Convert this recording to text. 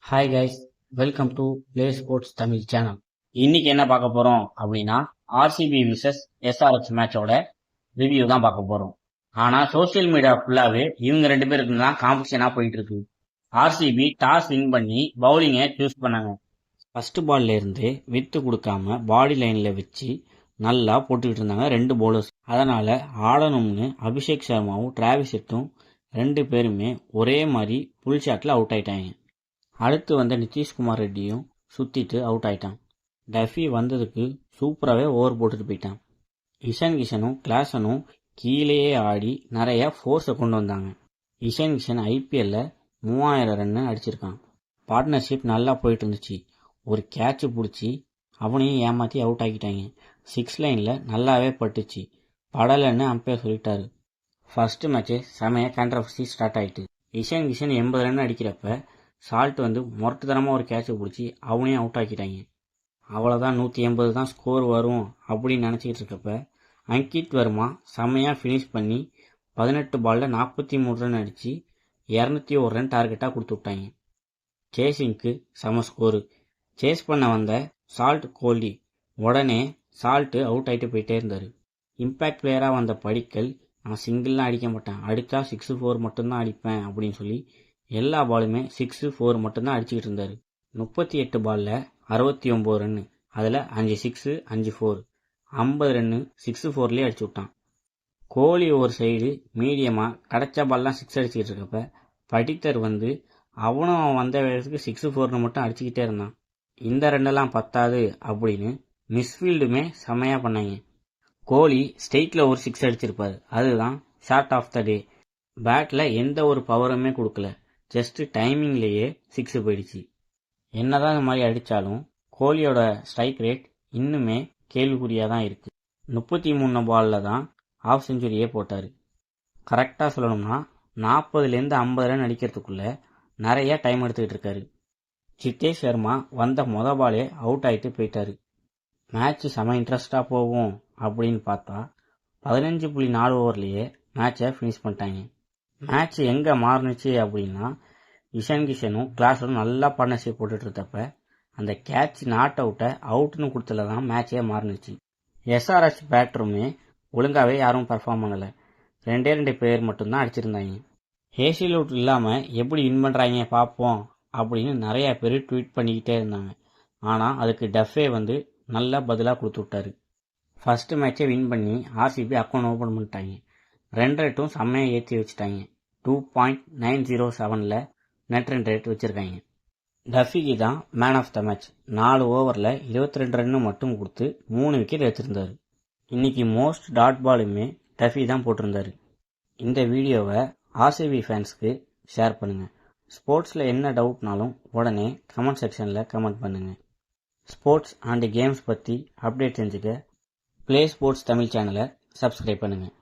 Hi guys, welcome to play sports Tamil channel. இன்னைக்கு என்ன பார்க்க போறோம் அப்படின்னா ஆர்சிபி விசஸ் எஸ்ஆர்எச் மேட்சோட ரிவ்யூ தான் பார்க்க போறோம். ஆனா சோசியல் மீடியா ஃபுல்லாவே இவங்க ரெண்டு பேருக்கு தான் காம்படிஷனா போயிட்டு இருக்கு. ஆர்சிபி டாஸ் வின் பண்ணி பவுலிங்கை சூஸ் பண்ணாங்க. ஃபர்ஸ்ட் பால்ல இருந்து வித்து கொடுக்காம பாடி லைன்ல வச்சு நல்லா போட்டுக்கிட்டு இருந்தாங்க ரெண்டு பவுலர்ஸ். அதனால ஆடணும்னு அபிஷேக் சர்மாவும் டிராவிஸ் ஹெட்டும் ரெண்டு பேருமே ஒரே மாதிரி புல் ஷாட்ல அவுட் ஆயிட்டாங்க. அடுத்து வந்த நிதிஷ்குமார் ரெட்டியும் சுத்திட்டு அவுட் ஆயிட்டான். டஃபி வந்ததுக்கு சூப்பராகவே ஓவர் போட்டுட்டு போயிட்டான். இஷான் கிஷனும் கிளாசனும் கீழேயே ஆடி நிறைய ஃபோர்ஸை கொண்டு வந்தாங்க. இஷான் கிஷன் ஐபிஎல்ல 3000 ரன் அடிச்சிருக்கான். பார்ட்னர்ஷிப் நல்லா போயிட்டு இருந்துச்சு. ஒரு கேட்ச் பிடிச்சி அவனையும் ஏமாற்றி அவுட் ஆக்கிட்டாங்க. 6 லைன்ல நல்லாவே பட்டுச்சு. படலைன்னு அம்பையர் சொல்லிட்டாரு. ஃபர்ஸ்ட் மேட்சே செமைய கான்ட்ரவர்சி ஸ்டார்ட் ஆயிட்டு. இஷான் கிஷன் 80 ரன் அடிக்கிறப்ப சால்ட் வந்து முரட்டுத்தனமாக ஒரு கேட்சை பிடிச்சி அவனையும் அவுட் ஆக்கிட்டாங்க. அவ்வளோதான் 180 தான் ஸ்கோர் வரும் அப்படின்னு நினச்சிக்கிட்டு இருக்கப்ப அங்கித் வர்மா செம்மையாக ஃபினிஷ் பண்ணி 18 பாலில் 43 ரன் அடித்து 201 ரன் டார்கெட்டாக கொடுத்து விட்டாங்க. சேசிங்க்கு செம ஸ்கோரு. சேஸ் பண்ண வந்த சால்ட் கோலி உடனே சால்ட்டு அவுட் ஆகிட்டு போயிட்டே இருந்தார். இம்பேக்ட் பிளேயராக வந்த படிக்கல் நான் சிங்கிள்லாம் அடிக்க மாட்டேன், அடித்தா 6-4 மட்டும்தான் அடிப்பேன் அப்படின்னு சொல்லி எல்லா பாலுமே 6-4 மட்டும்தான் அடிச்சுக்கிட்டு இருந்தார். 38 பாலில் 69 ரன்னு, அதில் 5 6 5 4 50 ரன்னு 6-4லேயே அடிச்சு விட்டான். கோலி ஒரு சைடு மீடியமாக கிடைச்ச பால்லாம் 6 அடிச்சுக்கிட்டு இருக்கப்ப படித்தர் வந்து அவனும் வந்த வேகத்துக்கு 6-4 மட்டும் அடிச்சுக்கிட்டே இருந்தான். இந்த ரெண்டெல்லாம் பத்தாது அப்படின்னு மிஸ்ஃபீல்டுமே செம்மையாக பண்ணாங்க. கோலி ஸ்டெயிட்டில் ஒரு 6 அடிச்சிருப்பார், அதுதான் ஷாட் ஆஃப் த டே. பேட்டில் எந்த ஒரு பவருமே கொடுக்கல, ஜஸ்ட் டைமிங்லேயே 6 போயிடுச்சு. என்னதான் இந்த மாதிரி அடித்தாலும் கோலியோட ஸ்ட்ரைக் ரேட் இன்னுமே கேள்விக்குறியாக தான் இருக்குது. 33 பாலில் தான் ஆஃப் செஞ்சுரியே போட்டார். கரெக்டாக சொல்லணும்னா 40லேருந்து 50 ரன் அடிக்கிறதுக்குள்ளே நிறைய டைம் எடுத்துக்கிட்டு இருக்காரு. சித்தேஷ் சர்மா வந்த பாலே அவுட் ஆகிட்டு போயிட்டாரு. மேட்ச் செம இன்ட்ரெஸ்டாக போகும் அப்படின்னு பார்த்தா 15.4 ஓவர்லேயே மேட்சை ஃபினிஷ் பண்ணிட்டாங்க. மேட்ச் எங்கே மாறுனுச்சு அப்படின்னா இஷான் கிஷனும் கிளாஸனும் நல்லா பார்ட்னர்ஷிப் போட்டுட்டு இருந்தப்ப அந்த கேட்ச் நாட் அவுட்டை அவுட்னு கொடுத்தல தான் மேட்சே மாறுனுச்சு. எஸ்ஆர்எச் பேட்டருமே ஒழுங்காகவே யாரும் பர்ஃபார்ம் பண்ணலை, 2 பேர் மட்டும்தான் அடிச்சிருந்தாங்க. ஹேசில்வுட் இல்லாமல் எப்படி வின் பண்ணுறாங்க பார்ப்போம் அப்படின்னு நிறையா பேர் ட்வீட் பண்ணிக்கிட்டே இருந்தாங்க. ஆனால் அதுக்கு டஃபே வந்து நல்ல பதிலாக கொடுத்து விட்டாரு. ஃபர்ஸ்ட் மேட்சை வின் பண்ணி ஆர்சிபி அக்கௌண்ட் ஓப்பன் பண்ணிட்டாங்க. ரன் ரேட்டும் செம்மையாக ஏற்றி வச்சுட்டாங்க. 2.907ல் நெட் ரன் ரேட் வச்சுருக்காங்க. டஃபிக்கு தான் மேன் ஆஃப் த மேட்ச். 4 ஓவரில் 22 ரன்னு மட்டும் கொடுத்து 3 விக்கெட் வச்சுருந்தார். இன்னைக்கு மோஸ்ட் டாட் பாலுமே டஃபி தான் போட்டிருந்தார். இந்த வீடியோவை ஆர்சிபி ஃபேன்ஸ்க்கு ஷேர் பண்ணுங்கள். ஸ்போர்ட்ஸில் என்ன டவுட்னாலும் உடனே கமெண்ட் செக்ஷனில் கமெண்ட் பண்ணுங்கள். ஸ்போர்ட்ஸ் அண்ட் கேம்ஸ் பற்றி அப்டேட் தெரிஞ்சுக்க பிளே ஸ்போர்ட்ஸ் தமிழ் சேனலை சப்ஸ்கிரைப் பண்ணுங்கள்.